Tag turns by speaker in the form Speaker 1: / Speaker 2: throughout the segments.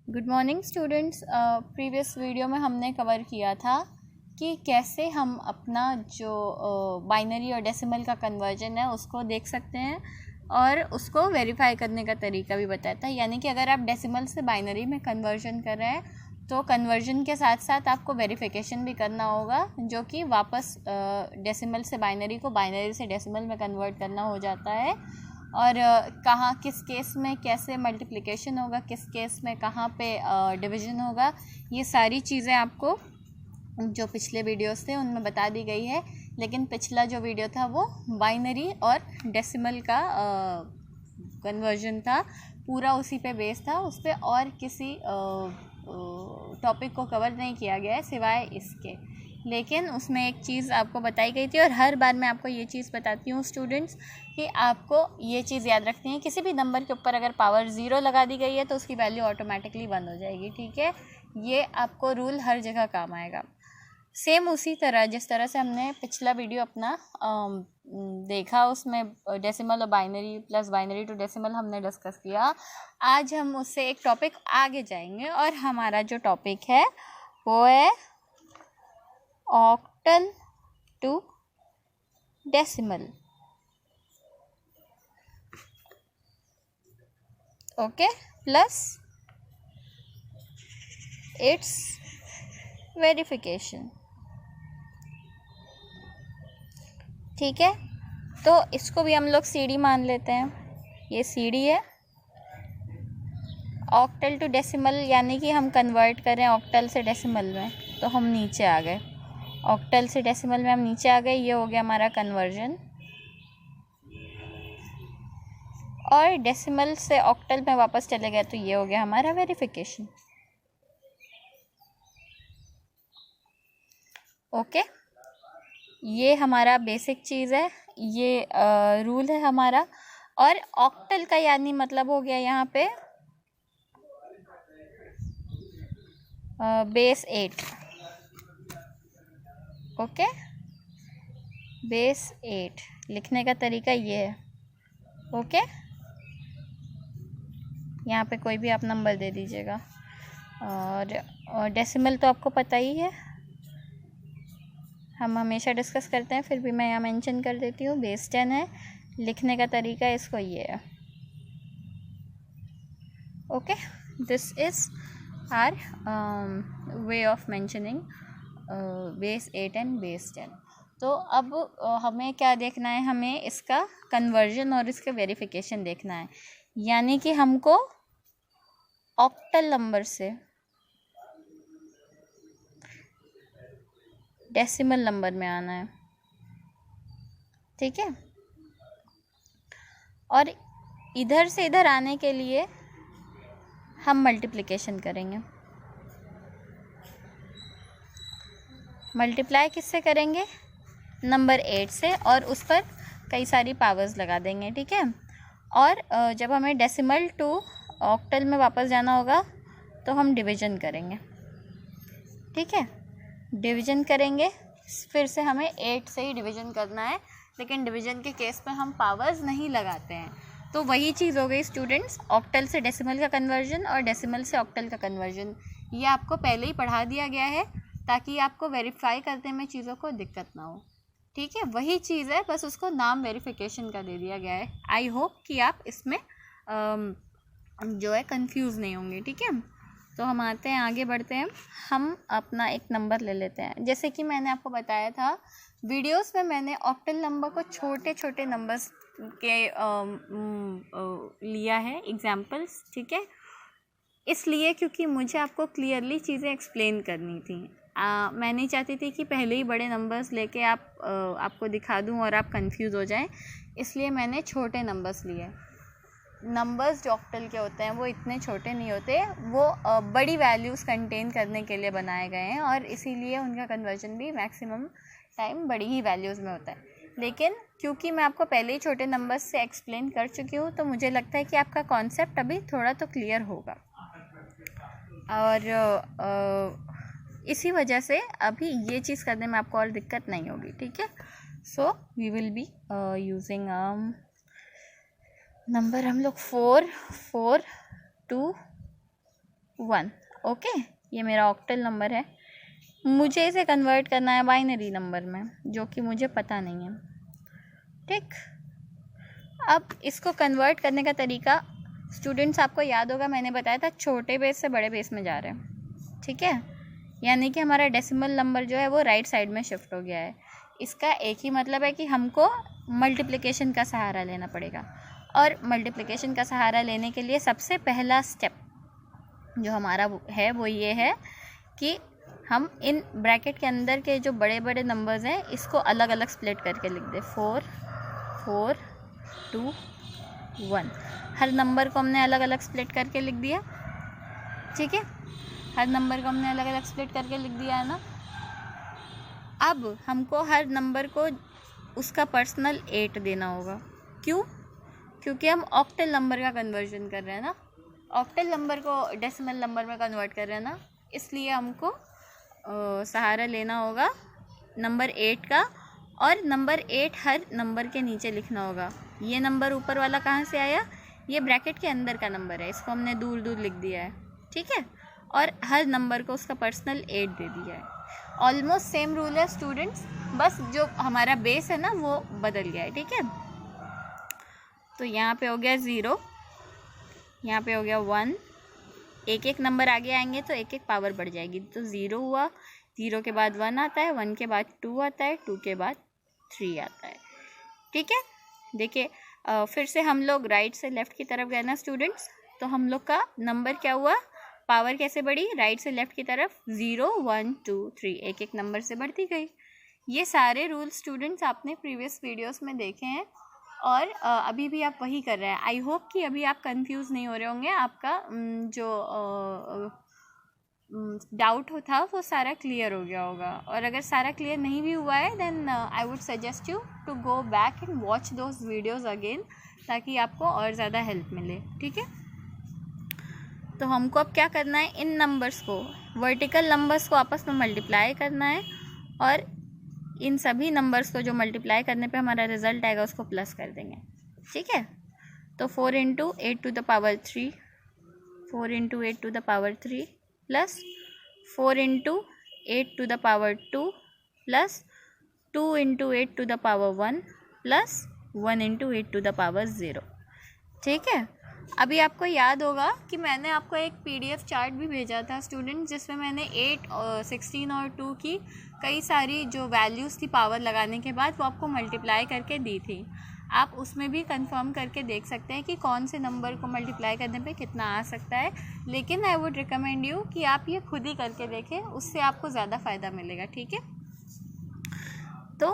Speaker 1: Good morning students. Previous video में हमने cover किया था कि कैसे हम अपना जो बाइनरी और डेसिमल का कन्वर्जन है उसको देख सकते हैं और उसको वेरीफाई करने का तरीका भी बताया था। यानी कि अगर आप डेसिमल से बाइनरी में कन्वर्जन कर रहे हैं तो कन्वर्जन के साथ साथ आपको वेरिफिकेशन भी करना होगा, जो कि वापस डेसिमल से बाइनरी को बाइनरी से डेसिमल में कन्वर्ट करना हो जाता है। और कहाँ किस केस में कैसे मल्टीप्लिकेशन होगा, किस केस में कहाँ पे डिवीज़न होगा, ये सारी चीज़ें आपको जो पिछले वीडियोस थे उनमें बता दी गई है। लेकिन पिछला जो वीडियो था वो बाइनरी और डेसिमल का कन्वर्जन था, पूरा उसी पे बेस था, उस पर और किसी टॉपिक को कवर नहीं किया गया है सिवाय इसके। लेकिन उसमें एक चीज़ आपको बताई गई थी और हर बार मैं आपको ये चीज़ बताती हूँ स्टूडेंट्स कि आपको ये चीज़ याद रखनी है, किसी भी नंबर के ऊपर अगर पावर 0 लगा दी गई है तो उसकी वैल्यू ऑटोमेटिकली 1 हो जाएगी। ठीक है, ये आपको रूल हर जगह काम आएगा। सेम उसी तरह जिस तरह से हमने पिछला वीडियो अपना देखा, उसमें डेसिमल और binary plus binary to decimal हमने डिस्कस किया। आज हम उससे एक टॉपिक आगे जाएंगे और हमारा जो टॉपिक है वो है octal to decimal. Okay, plus its verification. ठीक है, तो इसको भी हम लोग सीडी मान लेते हैं। ये सीडी है। ऑक्टल टू डेसिमल यानी कि हम कन्वर्ट करें ऑक्टल से डेसिमल में, तो हम नीचे आ गए। ऑक्टल से डेसिमल में हम नीचे आ गए, ये हो गया हमारा कन्वर्जन। और डेसिमल से ऑक्टल में वापस चले गए तो ये हो गया हमारा वेरिफिकेशन। ओके, ये हमारा बेसिक चीज़ है, ये रूल है हमारा। और ऑक्टल का यानी मतलब हो गया यहाँ पे बेस 8। ओके, बेस 8 लिखने का तरीका ये है। ओके, यहाँ पे कोई भी आप नंबर दे दीजिएगा। और डेसिमल तो आपको पता ही है, हम हमेशा डिस्कस करते हैं, फिर भी मैं यहाँ मेंशन कर देती हूँ, बेस 10 है। लिखने का तरीका इसको ये है। Okay, this is our way of mentioning base 8 and base 10। तो अब हमें क्या देखना है, हमें इसका कन्वर्जन और इसके वेरिफिकेशन देखना है। यानी कि हमको ऑक्टल नंबर से डेसिमल नंबर में आना है। ठीक है, और इधर से इधर आने के लिए हम मल्टीप्लिकेशन करेंगे। मल्टीप्लाई किससे करेंगे? नंबर 8 से, और उस पर कई सारी पावर्स लगा देंगे। ठीक है, और जब हमें डेसिमल टू ऑक्टल में वापस जाना होगा तो हम डिवीज़न करेंगे। ठीक है, डिवीज़न करेंगे, फिर से हमें 8 से ही डिवीज़न करना है, लेकिन डिवीज़न के केस में हम पावर्स नहीं लगाते हैं। तो वही चीज़ हो गई स्टूडेंट्स, ऑक्टल से डेसिमल का कन्वर्जन और डेसिमल से ऑक्टल का कन्वर्जन। ये आपको पहले ही पढ़ा दिया गया है ताकि आपको वेरीफाई करने में चीज़ों को दिक्कत ना हो। ठीक है, वही चीज़ है, बस उसको नाम वेरिफिकेशन का दे दिया गया है। आई होप कि आप इसमें जो है कंफ्यूज नहीं होंगे। ठीक है, तो हम आते हैं, आगे बढ़ते हैं। हम अपना एक नंबर ले लेते हैं। जैसे कि मैंने आपको बताया था वीडियोस में, मैंने ऑक्टल नंबर को छोटे छोटे नंबर्स के लिया है एग्जाम्पल्स। ठीक है, इसलिए क्योंकि मुझे आपको क्लियरली चीज़ें एक्सप्लेन करनी थी। मैं नहीं चाहती थी कि पहले ही बड़े नंबर्स लेके आपको दिखा दूं और आप कंफ्यूज हो जाएं, इसलिए मैंने छोटे नंबर्स लिए। नंबर्स जो ऑक्टल के होते हैं वो इतने छोटे नहीं होते, वो बड़ी वैल्यूज़ कंटेन करने के लिए बनाए गए हैं, और इसीलिए उनका कन्वर्जन भी मैक्सिमम टाइम बड़ी ही वैल्यूज़ में होता है। लेकिन क्योंकि मैं आपको पहले ही छोटे नंबर्स से एक्सप्लेन कर चुकी हूँ, तो मुझे लगता है कि आपका कॉन्सेप्ट अभी थोड़ा तो क्लियर होगा, और इसी वजह से अभी ये चीज़ करने में आपको और दिक्कत नहीं होगी। ठीक है, so we will be using number हम लोग 4 4 2 1। ओके, ये मेरा ऑक्टल नंबर है। मुझे इसे कन्वर्ट करना है बाइनरी नंबर में, जो कि मुझे पता नहीं है। ठीक, अब इसको कन्वर्ट करने का तरीका स्टूडेंट्स आपको याद होगा, मैंने बताया था छोटे बेस से बड़े बेस में जा रहे हैं। ठीक है, यानी कि हमारा डेसिमल नंबर जो है वो राइट साइड में शिफ्ट हो गया है। इसका एक ही मतलब है कि हमको मल्टीप्लिकेशन का सहारा लेना पड़ेगा, और मल्टीप्लिकेशन का सहारा लेने के लिए सबसे पहला स्टेप जो हमारा है वो ये है कि हम इन ब्रैकेट के अंदर के जो बड़े बड़े नंबर्स हैं इसको अलग अलग स्प्लिट करके लिख दें। 4 4 2 1। हर नंबर को हमने अलग अलग स्प्लिट करके लिख दिया। ठीक है, हर नंबर को हमने अलग अलग स्प्लिट करके लिख दिया है ना। अब हमको हर नंबर को उसका पर्सनल 8 देना होगा। क्यों? क्योंकि हम ऑक्टल नंबर का कन्वर्जन कर रहे हैं ना, ऑक्टल नंबर को डेसिमल नंबर में कन्वर्ट कर रहे हैं ना, इसलिए हमको सहारा लेना होगा नंबर 8 का, और नंबर 8 हर नंबर के नीचे लिखना होगा। ये नंबर ऊपर वाला कहाँ से आया? ये ब्रैकेट के अंदर का नंबर है, इसको हमने दूर दूर लिख दिया है। ठीक है, और हर नंबर को उसका पर्सनल 8 दे दिया है। ऑलमोस्ट सेम रूल है स्टूडेंट्स, बस जो हमारा बेस है ना वो बदल गया है। ठीक है, तो यहाँ पे हो गया 0, यहाँ पे हो गया 1। एक एक नंबर आगे आएंगे तो एक एक पावर बढ़ जाएगी। तो 0 हुआ, 0 के बाद 1 आता है, 1 के बाद 2 आता है, 2 के बाद 3 आता है। ठीक है, देखिए फिर से हम लोग राइट से लेफ़्ट की तरफ गए ना स्टूडेंट्स, तो हम लोग का नंबर क्या हुआ, पावर कैसे बढ़ी? राइट से लेफ़्ट की तरफ 0 1 2 3 एक एक नंबर से बढ़ती गई। ये सारे रूल स्टूडेंट्स आपने प्रीवियस वीडियोस में देखे हैं, और अभी भी आप वही कर रहे हैं। आई होप कि अभी आप कंफ्यूज नहीं हो रहे होंगे, आपका जो डाउट था वो सारा क्लियर हो गया होगा। और अगर सारा क्लियर नहीं भी हुआ है then I would suggest you to go back and watch those videos again, ताकि आपको और ज़्यादा हेल्प मिले। ठीक है, तो हमको अब क्या करना है, इन नंबर्स को, वर्टिकल नंबर्स को आपस में मल्टीप्लाई करना है, और इन सभी नंबर्स को जो मल्टीप्लाई करने पे हमारा रिजल्ट आएगा उसको प्लस कर देंगे। ठीक है, तो 4 × 8 to the power 3, 4 × 8 to the power 3 plus 4 × 8 to the power 2 plus 2 × 8 to the power 1 plus 1 × 8 to the power 0। ठीक है, अभी आपको याद होगा कि मैंने आपको एक PDF चार्ट भी भेजा था स्टूडेंट, जिसमें मैंने 8 और 16 और 2 की कई सारी जो वैल्यूज़ थी पावर लगाने के बाद वो आपको मल्टीप्लाई करके दी थी। आप उसमें भी कंफर्म करके देख सकते हैं कि कौन से नंबर को मल्टीप्लाई करने पे कितना आ सकता है, लेकिन आई वुड रिकमेंड यू कि आप ये खुद ही करके देखें, उससे आपको ज़्यादा फ़ायदा मिलेगा। ठीक है, तो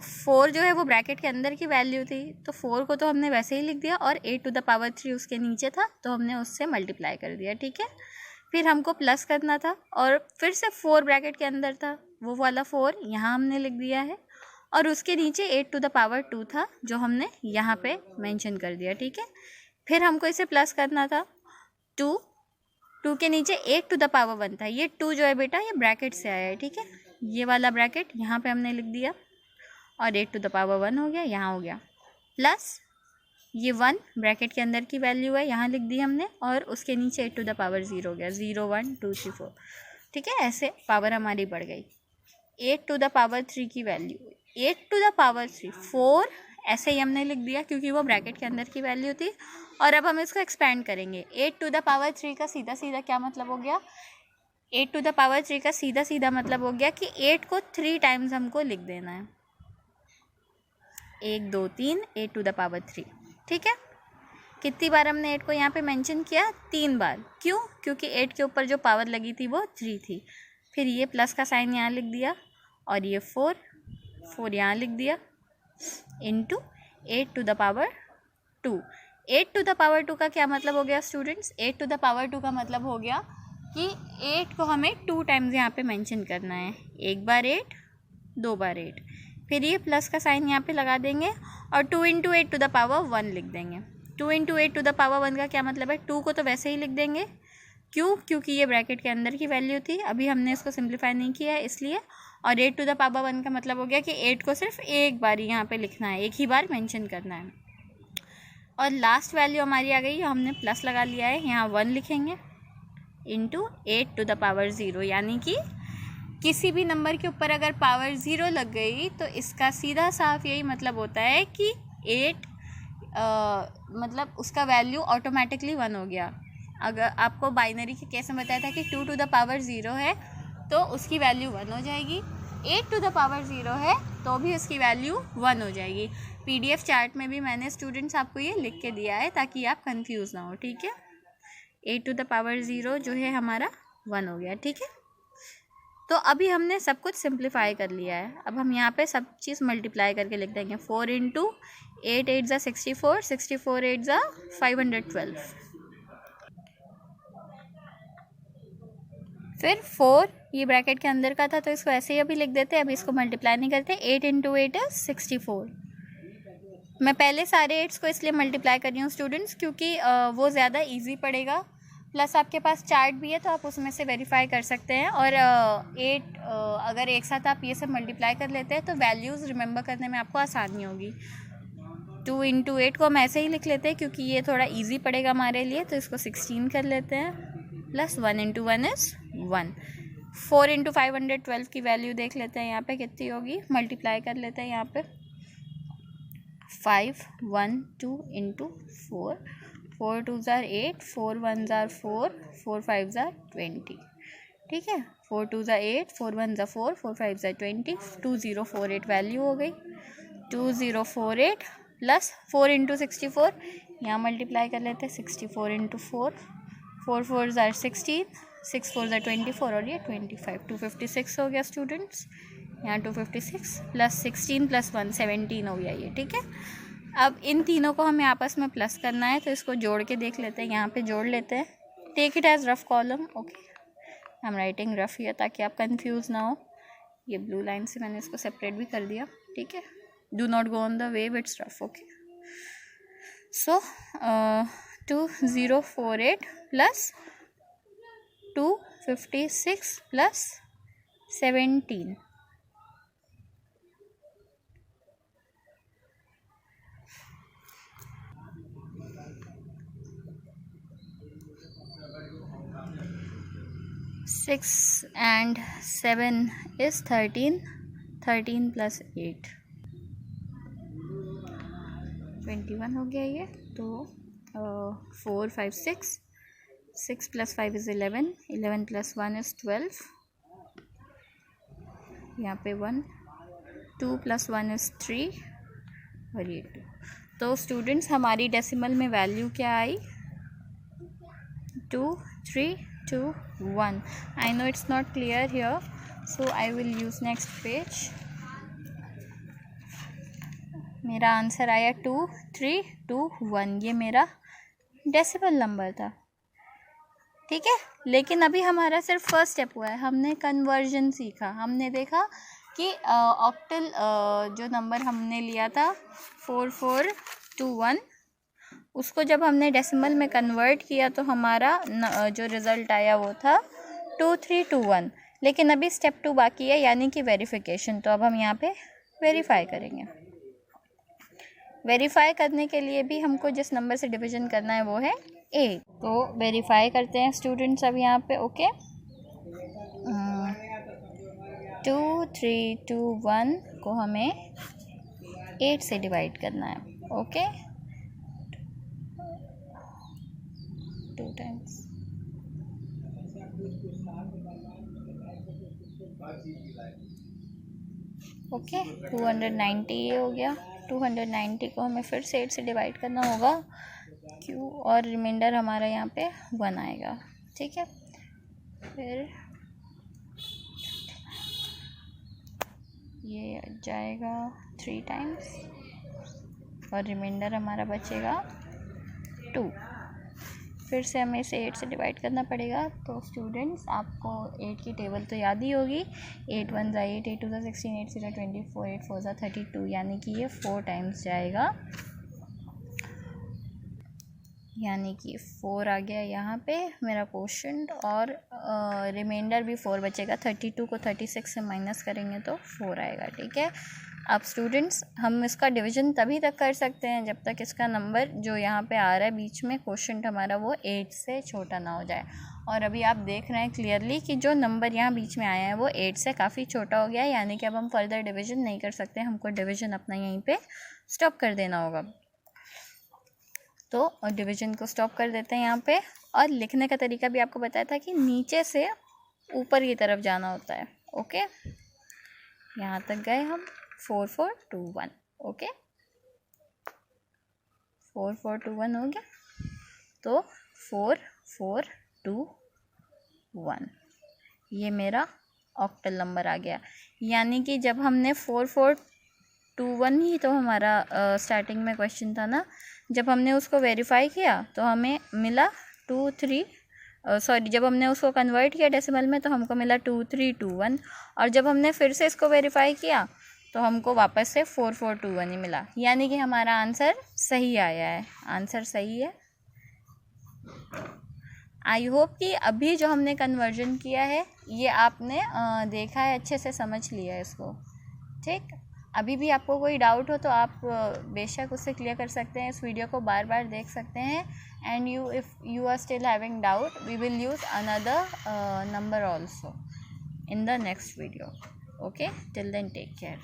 Speaker 1: 4 जो है वो ब्रैकेट के अंदर की वैल्यू थी, तो 4 को तो हमने वैसे ही लिख दिया, और 8 to the power 3 उसके नीचे था तो हमने उससे मल्टीप्लाई कर दिया। ठीक है, फिर हमको प्लस करना था, और फिर से 4 ब्रैकेट के अंदर था, वो वाला 4 यहाँ हमने लिख दिया है, और उसके नीचे 8 to the power 2 था जो हमने यहाँ पे मेंशन कर दिया। ठीक है, फिर हमको इसे प्लस करना था, 2 के नीचे 8 to the power 1 था। ये 2 जो है बेटा ये ब्रैकेट से आया है। ठीक है, ये वाला ब्रैकेट यहाँ पे हमने लिख दिया, और 8 to the power 1 हो गया, यहाँ हो गया, प्लस ये 1 ब्रैकेट के अंदर की वैल्यू है, यहाँ लिख दी हमने, और उसके नीचे 8 to the power 0 हो गया, 0 1 2 3 4। ठीक है, ऐसे पावर हमारी बढ़ गई। 8 to the power 3 की वैल्यू, 8 to the power 3 4 ऐसे ही हमने लिख दिया क्योंकि वो ब्रैकेट के अंदर की वैल्यू थी। और अब हम इसको एक्सपेंड करेंगे। 8 to the power 3 का सीधा सीधा क्या मतलब हो गया, 8 to the power 3 का सीधा सीधा मतलब हो गया कि 8 को 3 टाइम्स हमको लिख देना है, 1 2 3 8 to the power 3। ठीक है, कितनी बार हमने 8 को यहाँ पे मेंशन किया, 3 बार। क्यों? क्योंकि 8 के ऊपर जो पावर लगी थी वो 3 थी। फिर ये प्लस का साइन यहाँ लिख दिया, और ये 4 यहाँ लिख दिया, into 8 to the power 2। 8 to the power 2 का क्या मतलब हो गया स्टूडेंट्स, 8 to the power 2 का मतलब हो गया कि 8 को हमें 2 टाइम्स यहाँ पे मेंशन करना है, 1 बार 8 2 बार 8। फिर ये प्लस का साइन यहाँ पे लगा देंगे, और 2 × 8 to the power 1 लिख देंगे। 2 × 8 to the power 1 का क्या मतलब है, 2 को तो वैसे ही लिख देंगे। क्यों? क्योंकि ये ब्रैकेट के अंदर की वैल्यू थी, अभी हमने इसको सिंप्लीफाई नहीं किया है इसलिए। और 8 to the power 1 का मतलब हो गया कि 8 को सिर्फ एक बार यहाँ पे लिखना है, एक ही बार मेंशन करना है। और लास्ट वैल्यू हमारी आ गई, हमने प्लस लगा लिया है, यहाँ 1 लिखेंगे, इंटू 8 टू द पावर 0, यानी कि किसी भी नंबर के ऊपर अगर पावर 0 लग गई तो इसका सीधा साफ यही मतलब होता है कि 8 मतलब उसका वैल्यू ऑटोमेटिकली 1 हो गया। अगर आपको बाइनरी के केस में बताया था कि 2 टू द पावर 0 है तो उसकी वैल्यू 1 हो जाएगी, 8 टू द पावर 0 है तो भी उसकी वैल्यू 1 हो जाएगी। PDF चार्ट में भी मैंने स्टूडेंट्स आपको ये लिख के दिया है ताकि आप कंफ्यूज ना हो, ठीक है। 8 टू द पावर 0 जो है हमारा 1 हो गया, ठीक है। तो अभी हमने सब कुछ सिंप्लीफाई कर लिया है। अब हम यहाँ पे सब चीज़ मल्टीप्लाई करके लिख देंगे। 4 इंटू 8 8 ज़ा 64, 64 8 ज़ा 512। फिर 4 ये ब्रैकेट के अंदर का था तो इसको ऐसे ही अभी लिख देते हैं, अभी इसको मल्टीप्लाई नहीं करते। 8 इंटू 8 इज 64। मैं पहले सारे 8s को इसलिए मल्टीप्लाई कर रही हूँ स्टूडेंट्स क्योंकि वो ज़्यादा ईजी पड़ेगा, प्लस आपके पास चार्ट भी है तो आप उसमें से वेरीफाई कर सकते हैं। और 8 अगर एक साथ आप ये सब मल्टीप्लाई कर लेते हैं तो वैल्यूज़ रिमेंबर करने में आपको आसानी होगी। 2 इंटू 8 को हम ऐसे ही लिख लेते हैं क्योंकि ये थोड़ा इजी पड़ेगा हमारे लिए, तो इसको 16 कर लेते हैं। Plus 1 into 1 is 1। 4 इंटू 512 की वैल्यू देख लेते हैं यहाँ पे कितनी होगी, मल्टीप्लाई कर लेते हैं यहाँ पे। 5 1 2 इंटू 4, 4 2 ज़ार 8, 4 1 ज़ार 4, 4 5 ज़ार 20, ठीक है। 4 2 ज़ार 8, 4 1 ज़ार 4, 4 5 ज़ार 20, 2048 वैल्यू हो गई। 2048 प्लस 4 इंटू 64, यहाँ मल्टीप्लाई कर लेते हैं। 64 इंटू 4, 4 4 ज़ार 16, 6 4 ज़ार 24 और ये 25, 256 हो गया स्टूडेंट्स। यहाँ 256 प्लस 16 प्लस 1 17 हो गया ये, ठीक है। अब इन तीनों को हमें आपस में प्लस करना है तो इसको जोड़ के देख लेते हैं। यहाँ पे जोड़ लेते हैं। Take it as rough column, okay. I am writing rough here ताकि आप कंफ्यूज ना हो। ये ब्लू लाइन से मैंने इसको सेपरेट भी कर दिया, ठीक है। Do not go on the wave, it's rough, okay. So 2048 plus 256 plus 17, Six and 7 is 13, 13 plus 8 21 हो गया ये। तो 4 5 6, 6 plus 5 is 11, 11 plus 1 is 12, यहाँ पे 1, 2 plus 1 is 3 और ये 2। तो स्टूडेंट्स हमारी डेसिमल में वैल्यू क्या आई, 2 3 2 1। I know it's not clear here, so I will use next page. मेरा आंसर आया 2 3 2 1, ये मेरा डेसिमल नंबर था, ठीक है। लेकिन अभी हमारा सिर्फ फर्स्ट स्टेप हुआ है, हमने कन्वर्जन सीखा। हमने देखा कि ऑक्टल जो नंबर हमने लिया था 4421, उसको जब हमने डेसिमल में कन्वर्ट किया तो हमारा जो रिज़ल्ट आया वो था 2321। लेकिन अभी स्टेप 2 बाकी है, यानी कि वेरिफिकेशन। तो अब हम यहाँ पे वेरीफाई करेंगे। वेरीफाई करने के लिए भी हमको जिस नंबर से डिवीज़न करना है वो है 8। तो वेरीफाई करते हैं स्टूडेंट्स अब यहाँ पे, ओके। 2 3 2 1 को हमें 8 से डिवाइड करना है, ओके। 2 times, okay. 290 ये हो गया। 290 को हमें फिर से 8 से डिवाइड करना होगा, क्यों, और रिमाइंडर हमारा यहाँ पे 1 आएगा, ठीक है। फिर ये जाएगा 3 टाइम्स और रिमाइंडर हमारा बचेगा 2। फिर से हमें इसे 8 से डिवाइड करना पड़ेगा। तो स्टूडेंट्स आपको 8 की टेबल तो याद ही होगी। 8 1 ज़ा 8, 8 2 ज़ा 16, 8 0 24, 8 4 ज़ा 32, यानी कि ये 4 टाइम्स जाएगा, यानी कि 4 आ गया यहाँ पे मेरा क्वोशंट, और रिमाइंडर भी 4 बचेगा। 32 को 36 से माइनस करेंगे तो 4 आएगा, ठीक है। अब स्टूडेंट्स हम इसका डिवीज़न तभी तक कर सकते हैं जब तक इसका नंबर जो यहाँ पे आ रहा है बीच में क्वोशंट हमारा वो 8 से छोटा ना हो जाए। और अभी आप देख रहे हैं क्लियरली कि जो नंबर यहाँ बीच में आया है वो 8 से काफ़ी छोटा हो गया है, यानी कि अब हम फर्दर डिवीजन नहीं कर सकते, हमको डिवीजन अपना यहीं पे स्टॉप कर देना होगा। तो डिवीजन को स्टॉप कर देते हैं यहाँ पे। और लिखने का तरीका भी आपको बताया था कि नीचे से ऊपर की तरफ जाना होता है। ओके, यहाँ तक गए हम। 4 4 2 1। ओके, 4 4 2 1 हो गया। तो 4 4 2 1 ये मेरा ऑक्टल नंबर आ गया। यानी कि जब हमने 4 4 2 1 ही तो हमारा स्टार्टिंग में क्वेश्चन था ना, जब हमने उसको वेरीफाई किया तो हमें मिला 2 3 सॉरी जब हमने उसको कन्वर्ट किया डेसिमल में तो हमको मिला 2 3 2 1। और जब हमने फिर से इसको वेरीफाई किया तो हमको वापस से 4 4 2 1 ही मिला। यानी कि हमारा आंसर सही आया है, आंसर सही है। आई होप कि अभी जो हमने कन्वर्जन किया है ये आपने देखा है, अच्छे से समझ लिया है इसको। ठीक, अभी भी आपको कोई डाउट हो तो आप बेशक उससे क्लियर कर सकते हैं, इस वीडियो को बार बार देख सकते हैं। And if you are still having doubt we will use another number also in the next video. Okay, till then take care.